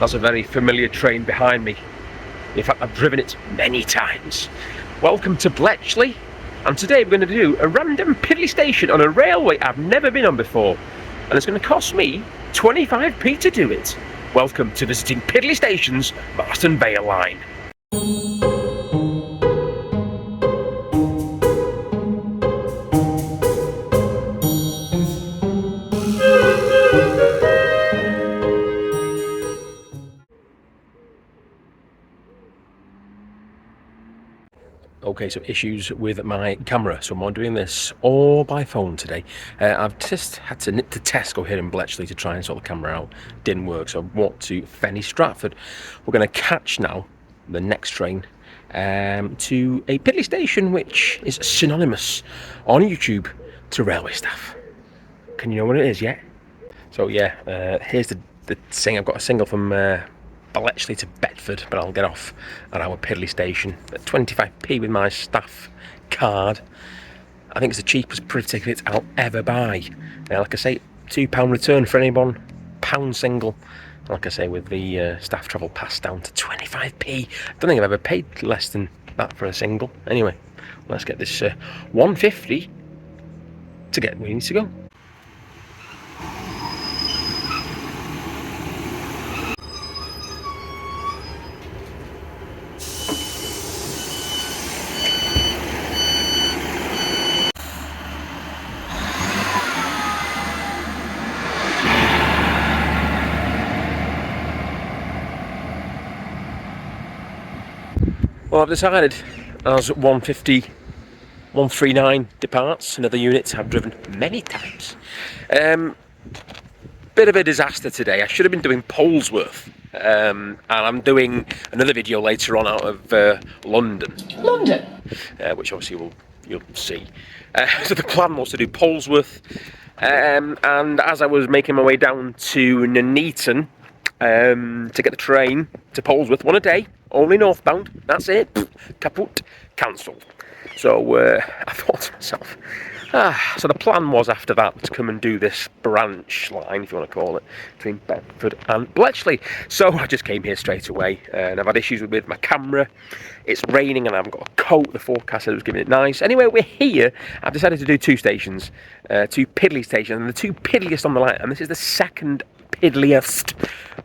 That's a very familiar train behind me. In fact, I've driven it many times. Welcome to Bletchley, and today we're going to do a random piddly station on a railway I've never been on before, and it's going to cost me 25p to do it. Welcome to visiting Piddly Stations, Marston Vale Line. Okay, so issues with my camera, so I'm doing this all by phone today. I've just had to nip to Tesco here in Bletchley to try and sort the camera out. Didn't work, so I walked to Fenny Stratford. We're going to catch now the next train to a piddly station which is synonymous on YouTube to railway staff. Can you know what it is yet? So yeah, here's the thing. I've got a single from Bletchley to Bedford, but I'll get off at our piddly station at 25p with my staff card. I think it's the cheapest piddly ticket I'll ever buy. Like I say, £2 return for anyone, £1 single. Like I say, with the staff travel pass down to 25p. I don't think I've ever paid less than that for a single. Anyway, let's get this 150 to get where we need to go. Well, I've decided, as 139 departs, another unit I've driven many times. Bit of a disaster today. I should have been doing Polesworth, and I'm doing another video later on out of London, which obviously you'll see. So the plan was to do Polesworth, and as I was making my way down to Nuneaton to get the train to Polesworth, one a day, only northbound, that's it, kaput, cancelled. So I thought to myself, so the plan was after that to come and do this branch line, if you want to call it, between Bedford and Bletchley. So I just came here straight away, and I've had issues with my camera. It's raining and I haven't got a coat. The forecast said it was giving it nice. Anyway, we're here. I've decided to do two stations, two piddly stations, and the two piddliest on the line, and this is the second piddliest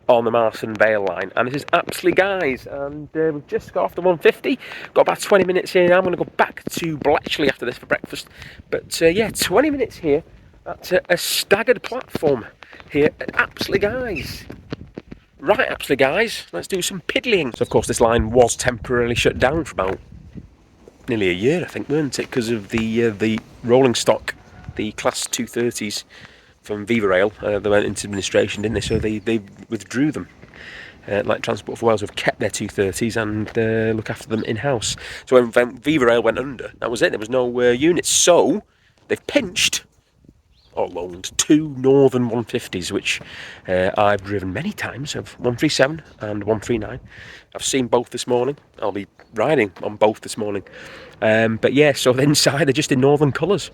on the Marston Vale line, and this is Aspley Guise, and we've just got off the 150, got about 20 minutes here now. I'm going to go back to Bletchley after this for breakfast, but yeah, 20 minutes here. That's a staggered platform here at Aspley Guise. Right, Aspley Guise, let's do some piddling. So of course this line was temporarily shut down for about nearly a year, I think, weren't it, because of the rolling stock, the class 230s from Viva Rail. They went into administration, didn't they? So they withdrew them. Like Transport for Wales have kept their 230s and look after them in-house. So when Viva Rail went under, that was it. There was no units. So they've pinched or loaned two Northern 150s, which I've driven many times, of 137 and 139. I've seen both this morning. I'll be riding on both this morning. But yeah, so inside they're just in Northern colours.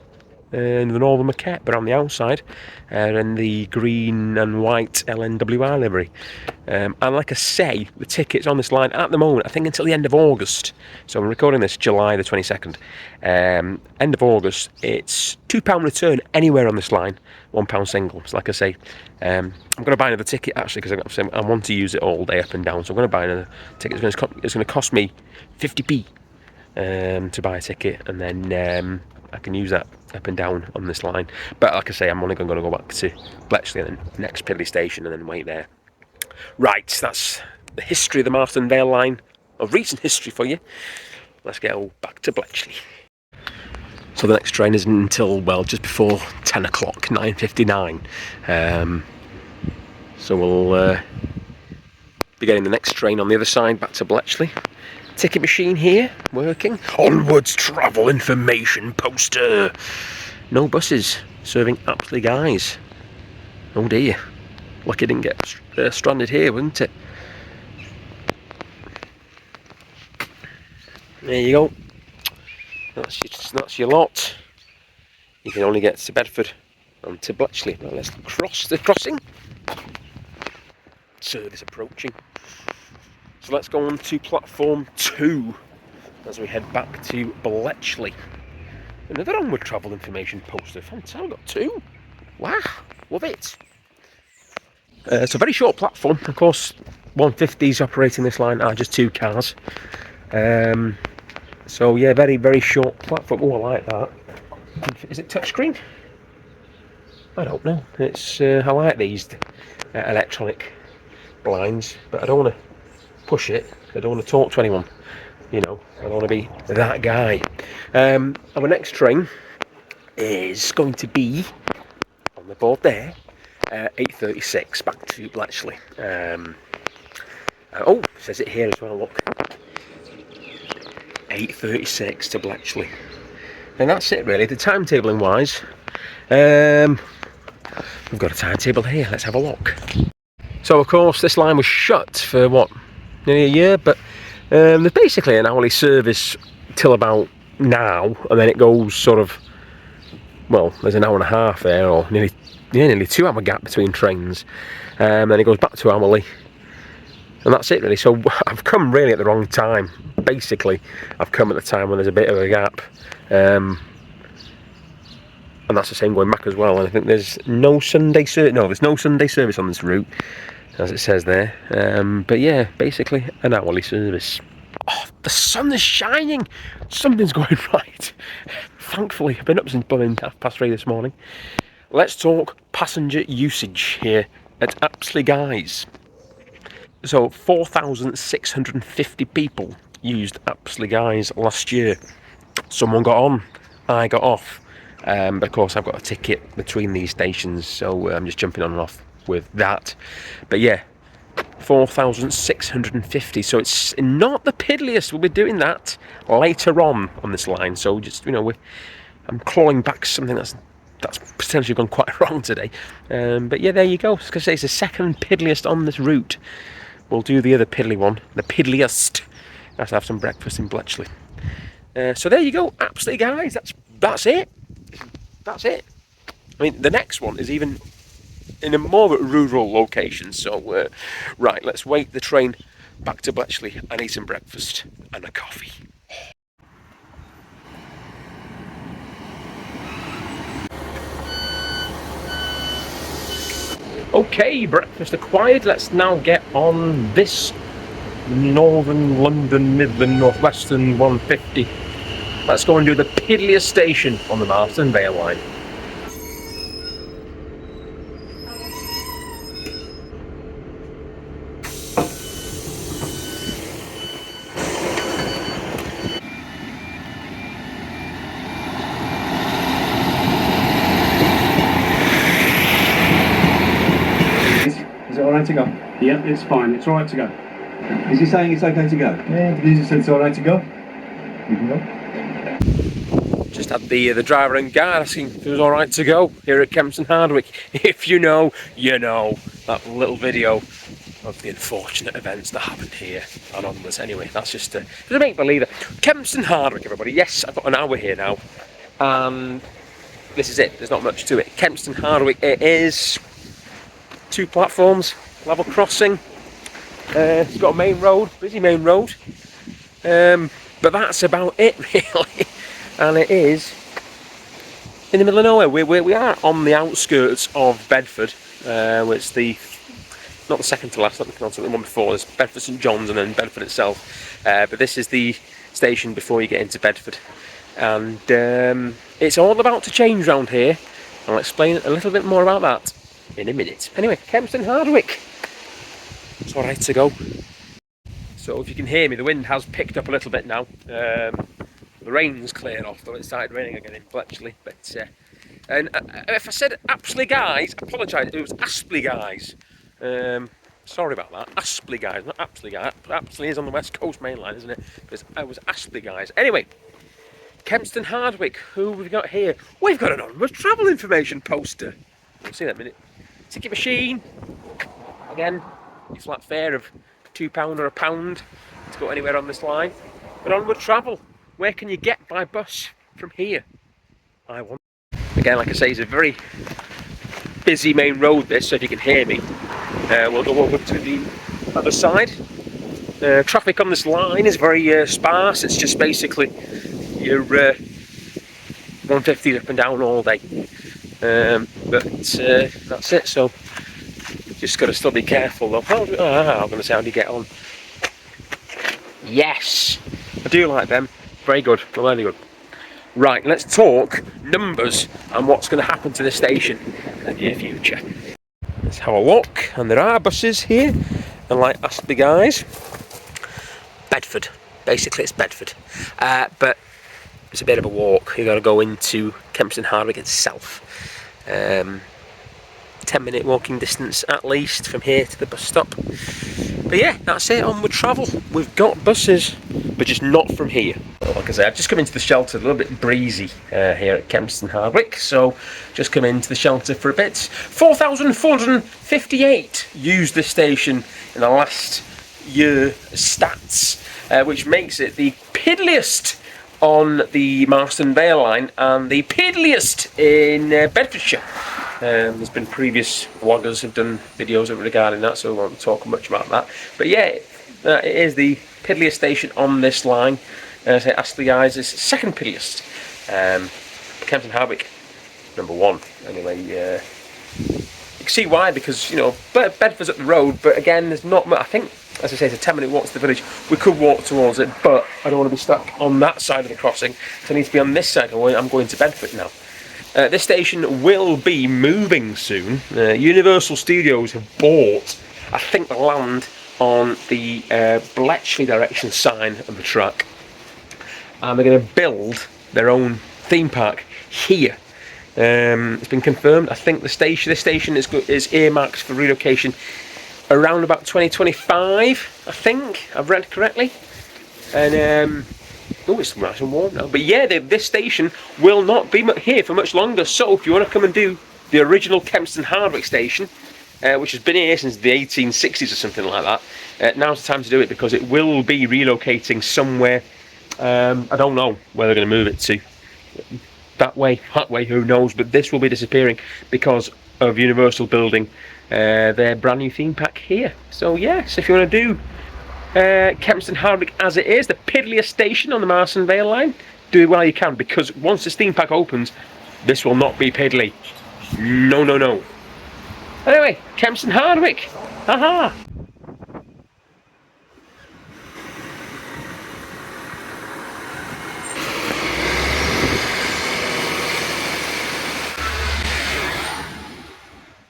The Northern Maquette, but on the outside, and the green and white LNWR livery. And like I say, the tickets on this line at the moment, I think until the end of August. So I'm recording this July the 22nd. End of August, it's £2 return anywhere on this line, £1 single. So like I say, I'm going to buy another ticket actually, because I want to use it all day up and down. So I'm going to buy another ticket. It's going to cost me 50p to buy a ticket, and then I can use that up and down on this line. But like I say, I'm only going to go back to Bletchley and the next piddly station and then wait there. Right, that's the history of the Marston Vale line, of recent history for you. Let's get all back to Bletchley. So the next train isn't until, well, just before 10 o'clock, 9:59. So we'll be getting the next train on the other side back to Bletchley. Ticket machine here, working. Onwards travel information poster. No buses serving Aspley Guise. Oh dear. Lucky didn't get stranded here, wouldn't it? There you go. That's your lot. You can only get to Bedford and to Bletchley. Well, let's cross the crossing. service approaching. So let's go on to platform 2 as we head back to Bletchley. Another onward travel information poster. Fantastic, I've got 2. Wow, love it. It's a very short platform. Of course, 150s operating this line are just 2 cars. So yeah, very, very short platform. Oh, I like that. Is it touchscreen? I don't know. It's I like these electronic lines, but I don't want to push it. I don't want to talk to anyone. You know, I don't want to be that guy. Our next train is going to be on the board there, 8:36 back to Bletchley. Oh, it says it here as well. Look, 8:36 to Bletchley, and that's it really. The timetabling wise. We've got a timetable here, let's have a look. So of course this line was shut for what, nearly a year, but there's basically an hourly service till about now, and then it goes sort of, well, there's an hour and a half there, or nearly 2 hour gap between trains, then it goes back to hourly, and that's it really. So I've come really at the wrong time. Basically I've come at the time when there's a bit of a gap, and that's the same going back as well. And I think there's no Sunday service. No, there's no Sunday service on this route, as it says there. But yeah, basically an hourly service. Oh, the sun is shining. Something's going right. Thankfully, I've been up since 3:30 this morning. Let's talk passenger usage here at Aspley Guise. So 4,650 people used Aspley Guise last year. Someone got on, I got off. But of course I've got a ticket between these stations, so I'm just jumping on and off with that. But yeah, 4,650, so it's not the piddliest. We'll be doing that later on this line, so just, you know, I'm clawing back something that's potentially gone quite wrong today. But yeah, there you go. Because it's the second piddliest on this route. We'll do the other piddly one, the piddliest. I have to have some breakfast in Bletchley. So there you go, Aspley Guise. That's it. That's it. I mean, the next one is even in a more rural location. So, right, let's wait the train back to Bletchley and eat some breakfast and a coffee. Okay, breakfast acquired. Let's now get on this Northern London, Midland, Northwestern 150. Let's go and do the Piddliest Station on the Marston Vale line. Is it alright to go? Yep, it's fine. It's alright to go. Is he saying it's okay to go? Yeah, the geezer said it's alright to go. You can go. Just had the driver and guard asking if it was alright to go here at Kempston Hardwick. If you know, you know. That little video of the unfortunate events that happened here and onwards. Anyway, that's just a make-believer. Kempston Hardwick, everybody. Yes, I've got an hour here now. And this is it. There's not much to it. Kempston Hardwick, it is 2 platforms, level crossing. It's got a main road, busy main road. But that's about it, really. And it is in the middle of nowhere. We are on the outskirts of Bedford. It's not the second to last, not the one before. There's Bedford St John's and then Bedford itself. But this is the station before you get into Bedford. And it's all about to change round here. I'll explain a little bit more about that in a minute. Anyway, Kempston Hardwick. It's alright to go. So if you can hear me, the wind has picked up a little bit now. The rain's cleared off, though it started raining again in Bletchley. But and if I said Aspley Guise, I apologise. It was Aspley Guise. Sorry about that. Aspley Guise, not Aspley Guise. Aspley is on the West Coast main line, isn't it? But it was Aspley Guise. Anyway, Kempston Hardwick. Who have we got here? We've got an onward travel information poster. We'll see that in a minute. Ticket machine. Again, your flat fare of £2 or £1 to go anywhere on this line. But onward travel. Where can you get by bus from here? I want. Again, like I say, it's a very busy main road this, so if you can hear me. we'll go over to the other side. Traffic on this line is very sparse. It's just basically your 150 up and down all day. But that's it. So just got to still be careful though. I'm going to say, how do you get on? Yes, I do like them. Very good, very good. Right, let's talk numbers and what's going to happen to the station in the near future. Let's have a look, and there are buses here, and like Aspley Guise, Bedford. Basically, it's Bedford, but it's a bit of a walk. You got to go into Kempston Hardwick itself. 10-minute walking distance at least from here to the bus stop. But yeah, that's it. Onward travel. We've got buses, but just not from here. Like I say, I've just come into the shelter, a little bit breezy here at Kempston Hardwick, so just come into the shelter for a bit. 4,458 used this station in the last year stats, which makes it the piddliest on the Marston Vale line and the piddliest in Bedfordshire. There's been previous vloggers who've done videos regarding that, so I won't talk much about that. But yeah, it is the piddliest station on this line. Say Aspley Guise is second piddliest. Kempston Hardwick, number 1. Anyway, you can see why, because you know Bedford's up the road, but again, there's not much. I think, as I say, it's a 10-minute walk to the village. We could walk towards it, but I don't want to be stuck on that side of the crossing, so I need to be on this side. I'm going to Bedford now. This station will be moving soon. Universal Studios have bought, I think, the land on the Bletchley direction sign of the track, and they're going to build their own theme park here. It's been confirmed. I think this station is earmarked for relocation around about 2025. I think I've read correctly, and oh, it's nice and warm now. But yeah, this station will not be here for much longer. So if you want to come and do the original Kempston Hardwick station, which has been here since the 1860s or something like that, now's the time to do it, because it will be relocating somewhere. I don't know where they're going to move it to. That way, who knows? But this will be disappearing because of Universal building their brand new theme park here. So yes, if you want to do Kempston Hardwick as it is, the piddliest station on the Marston Vale line, do it while you can, because once this theme park opens, this will not be piddly. No, no, no. Anyway, Kempston Hardwick. Haha.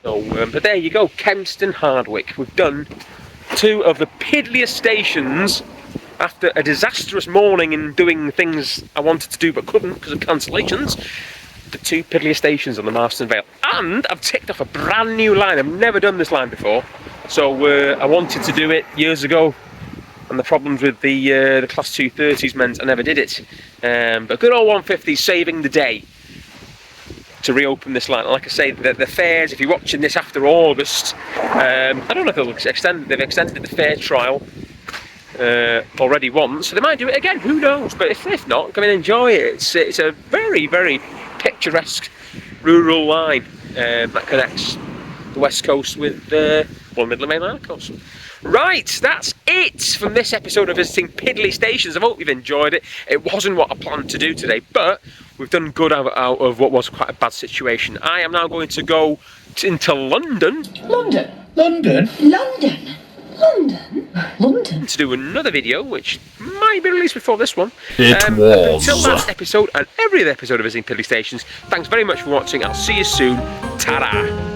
So, but there you go, Kempston Hardwick. We've done 2 of the piddliest stations after a disastrous morning in doing things I wanted to do but couldn't because of cancellations. The 2 piddliest stations on the Marston Vale. And I've ticked off a brand new line. I've never done this line before. So I wanted to do it years ago, and the problems with the Class 230s meant I never did it. But good old 150 saving the day to reopen this line. And like I say, the fairs, if you're watching this after August, I don't know if they've extended the fair trial already once, so they might do it again, who knows. But if not, come and enjoy it. It's a very, very picturesque rural line that connects the west coast with Midland Main Line, of course. Right, that's it from this episode of Visiting Piddly Stations. I hope you've enjoyed it. It wasn't what I planned to do today, but we've done good out of what was quite a bad situation. I am now going to go into London. London? London? London? London? London? To do another video, which might be released before this one. Until that episode and every other episode of Visiting Piddly Stations, thanks very much for watching. I'll see you soon. Ta-da!